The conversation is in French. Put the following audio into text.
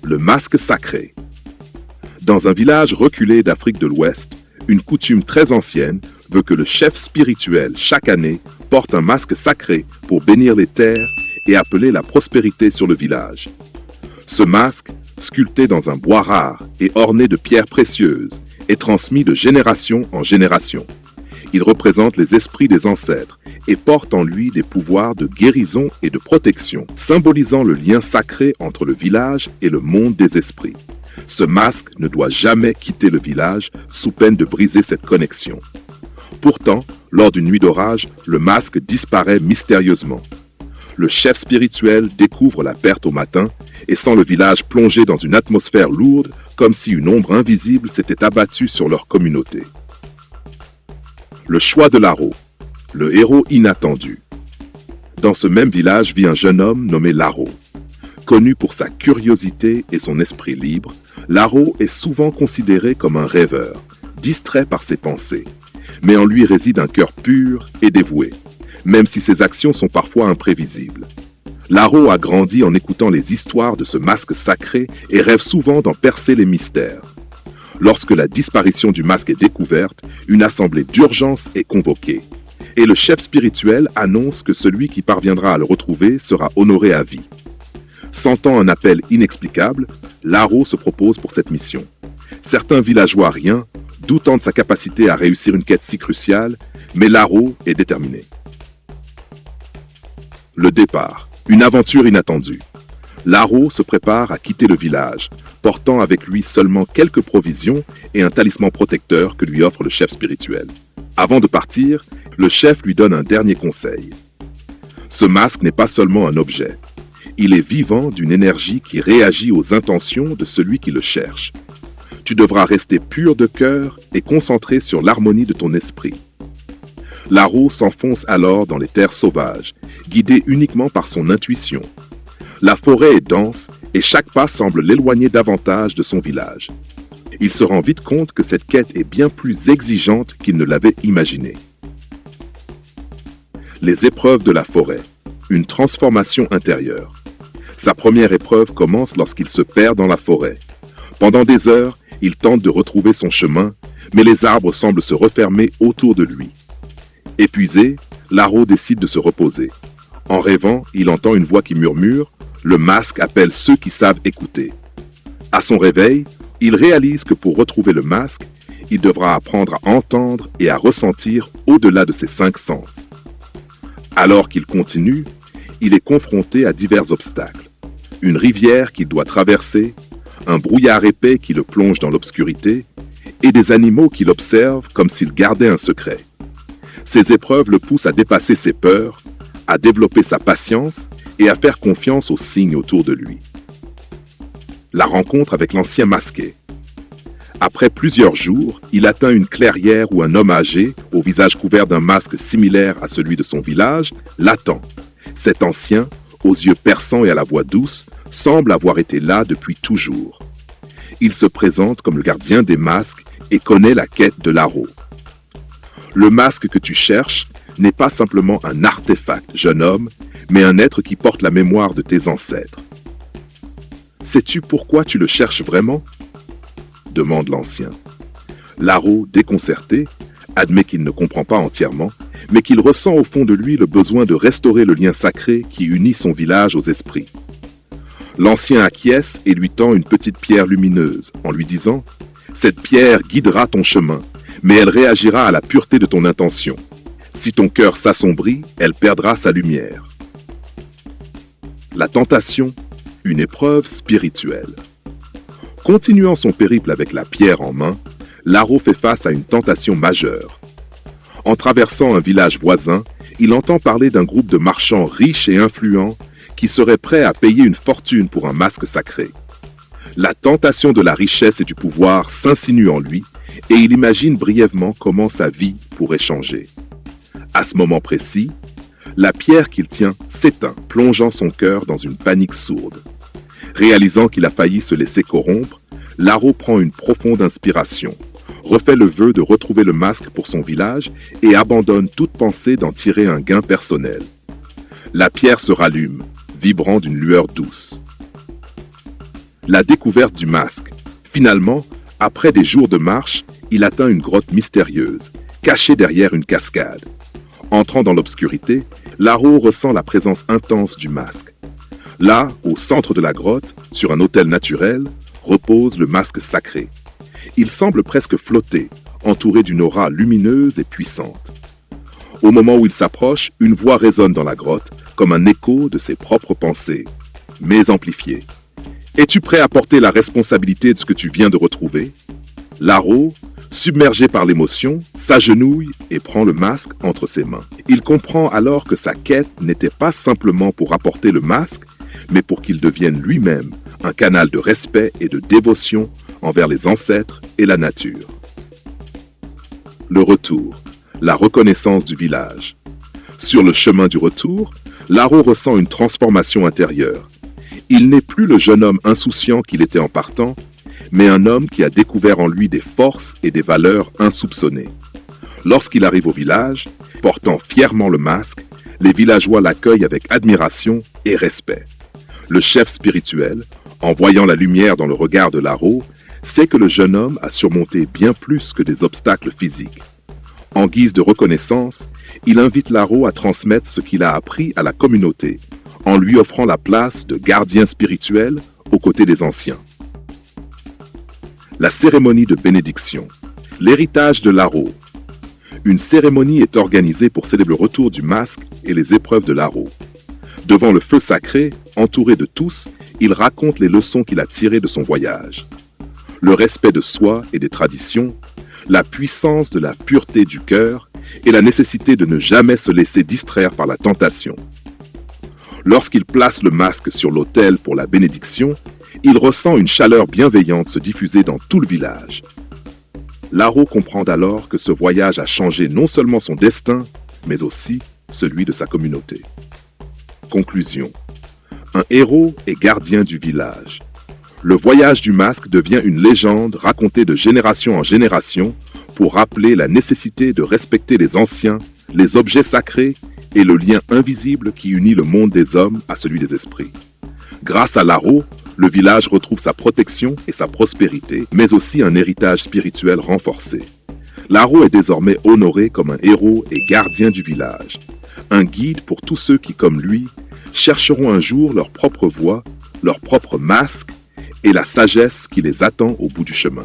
le masque sacré. Dans un village reculé d'Afrique de l'Ouest, une coutume très ancienne veut que le chef spirituel, chaque année, porte un masque sacré pour bénir les terres et appeler la prospérité sur le village. Ce masque, sculpté dans un bois rare et orné de pierres précieuses, est transmis de génération en génération. Il représente les esprits des ancêtres et porte en lui des pouvoirs de guérison et de protection, symbolisant le lien sacré entre le village et le monde des esprits. Ce masque ne doit jamais quitter le village sous peine de briser cette connexion. Pourtant, lors d'une nuit d'orage, le masque disparaît mystérieusement. Le chef spirituel découvre la perte au matin et sent le village plongé dans une atmosphère lourde, comme si une ombre invisible s'était abattue sur leur communauté. Le choix de Laro, le héros inattendu. Dans ce même village vit un jeune homme nommé Laro. Connu pour sa curiosité et son esprit libre, Laro est souvent considéré comme un rêveur, distrait par ses pensées. Mais en lui réside un cœur pur et dévoué, même si ses actions sont parfois imprévisibles. Laro a grandi en écoutant les histoires de ce masque sacré et rêve souvent d'en percer les mystères. Lorsque la disparition du masque est découverte, une assemblée d'urgence est convoquée. Et le chef spirituel annonce que celui qui parviendra à le retrouver sera honoré à vie. Sentant un appel inexplicable, Laro se propose pour cette mission. Certains villageois rient, doutant de sa capacité à réussir une quête si cruciale, mais Laro est déterminé. Le départ, une aventure inattendue. Laro se prépare à quitter le village, portant avec lui seulement quelques provisions et un talisman protecteur que lui offre le chef spirituel. Avant de partir, le chef lui donne un dernier conseil. Ce masque n'est pas seulement un objet. Il est vivant d'une énergie qui réagit aux intentions de celui qui le cherche. Tu devras rester pur de cœur et concentré sur l'harmonie de ton esprit. Laro s'enfonce alors dans les terres sauvages, guidé uniquement par son intuition. La forêt est dense et chaque pas semble l'éloigner davantage de son village. Il se rend vite compte que cette quête est bien plus exigeante qu'il ne l'avait imaginé. Les épreuves de la forêt, une transformation intérieure. Sa première épreuve commence lorsqu'il se perd dans la forêt. Pendant des heures, il tente de retrouver son chemin, mais les arbres semblent se refermer autour de lui. Épuisé, Laro décide de se reposer. En rêvant, il entend une voix qui murmure « Le masque appelle ceux qui savent écouter ». À son réveil, il réalise que pour retrouver le masque, il devra apprendre à entendre et à ressentir au-delà de ses 5 sens. Alors qu'il continue, il est confronté à divers obstacles. Une rivière qu'il doit traverser, un brouillard épais qui le plonge dans l'obscurité, et des animaux qui l'observent comme s'il gardait un secret. Ces épreuves le poussent à dépasser ses peurs, à développer sa patience et à faire confiance aux signes autour de lui. La rencontre avec l'ancien masqué. Après plusieurs jours, il atteint une clairière où un homme âgé, au visage couvert d'un masque similaire à celui de son village, l'attend. Cet ancien, aux yeux perçants et à la voix douce, semble avoir été là depuis toujours. Il se présente comme le gardien des masques et connaît la quête de Laro. Le masque que tu cherches n'est pas simplement un artefact, jeune homme, mais un être qui porte la mémoire de tes ancêtres. Sais-tu pourquoi tu le cherches vraiment ? Demande l'ancien. Laro, déconcerté, admet qu'il ne comprend pas entièrement, mais qu'il ressent au fond de lui le besoin de restaurer le lien sacré qui unit son village aux esprits. L'ancien acquiesce et lui tend une petite pierre lumineuse, en lui disant « Cette pierre guidera ton chemin, mais elle réagira à la pureté de ton intention. Si ton cœur s'assombrit, elle perdra sa lumière. » La tentation, une épreuve spirituelle. Continuant son périple avec la pierre en main, Laro fait face à une tentation majeure. En traversant un village voisin, il entend parler d'un groupe de marchands riches et influents qui seraient prêts à payer une fortune pour un masque sacré. La tentation de la richesse et du pouvoir s'insinue en lui et il imagine brièvement comment sa vie pourrait changer. À ce moment précis, la pierre qu'il tient s'éteint, plongeant son cœur dans une panique sourde. Réalisant qu'il a failli se laisser corrompre, Laro prend une profonde inspiration, refait le vœu de retrouver le masque pour son village et abandonne toute pensée d'en tirer un gain personnel. La pierre se rallume, vibrant d'une lueur douce. La découverte du masque. Finalement, après des jours de marche, il atteint une grotte mystérieuse, cachée derrière une cascade. Entrant dans l'obscurité, Laro ressent la présence intense du masque. Là, au centre de la grotte, sur un autel naturel, repose le masque sacré. Il semble presque flotter, entouré d'une aura lumineuse et puissante. Au moment où il s'approche, une voix résonne dans la grotte, comme un écho de ses propres pensées, mais amplifiée. Es-tu prêt à porter la responsabilité de ce que tu viens de retrouver? Laro, submergé par l'émotion, s'agenouille et prend le masque entre ses mains. Il comprend alors que sa quête n'était pas simplement pour apporter le masque, mais pour qu'il devienne lui-même un canal de respect et de dévotion envers les ancêtres et la nature. Le retour, la reconnaissance du village. Sur le chemin du retour, Laro ressent une transformation intérieure. Il n'est plus le jeune homme insouciant qu'il était en partant, mais un homme qui a découvert en lui des forces et des valeurs insoupçonnées. Lorsqu'il arrive au village, portant fièrement le masque, les villageois l'accueillent avec admiration et respect. Le chef spirituel, en voyant la lumière dans le regard de Laro, sait que le jeune homme a surmonté bien plus que des obstacles physiques. En guise de reconnaissance, il invite Laro à transmettre ce qu'il a appris à la communauté, en lui offrant la place de gardien spirituel aux côtés des anciens. La cérémonie de bénédiction. L'héritage de Laro. Une cérémonie est organisée pour célébrer le retour du masque et les épreuves de Laro. Devant le feu sacré, entouré de tous, il raconte les leçons qu'il a tirées de son voyage. Le respect de soi et des traditions, la puissance de la pureté du cœur et la nécessité de ne jamais se laisser distraire par la tentation. Lorsqu'il place le masque sur l'autel pour la bénédiction, il ressent une chaleur bienveillante se diffuser dans tout le village. Laro comprend alors que ce voyage a changé non seulement son destin, mais aussi celui de sa communauté. Conclusion. Un héros est gardien du village. Le voyage du masque devient une légende racontée de génération en génération pour rappeler la nécessité de respecter les anciens, les objets sacrés et le lien invisible qui unit le monde des hommes à celui des esprits. Grâce à Laro, le village retrouve sa protection et sa prospérité, mais aussi un héritage spirituel renforcé. Laro est désormais honoré comme un héros et gardien du village, un guide pour tous ceux qui, comme lui, chercheront un jour leur propre voie, leur propre masque et la sagesse qui les attend au bout du chemin.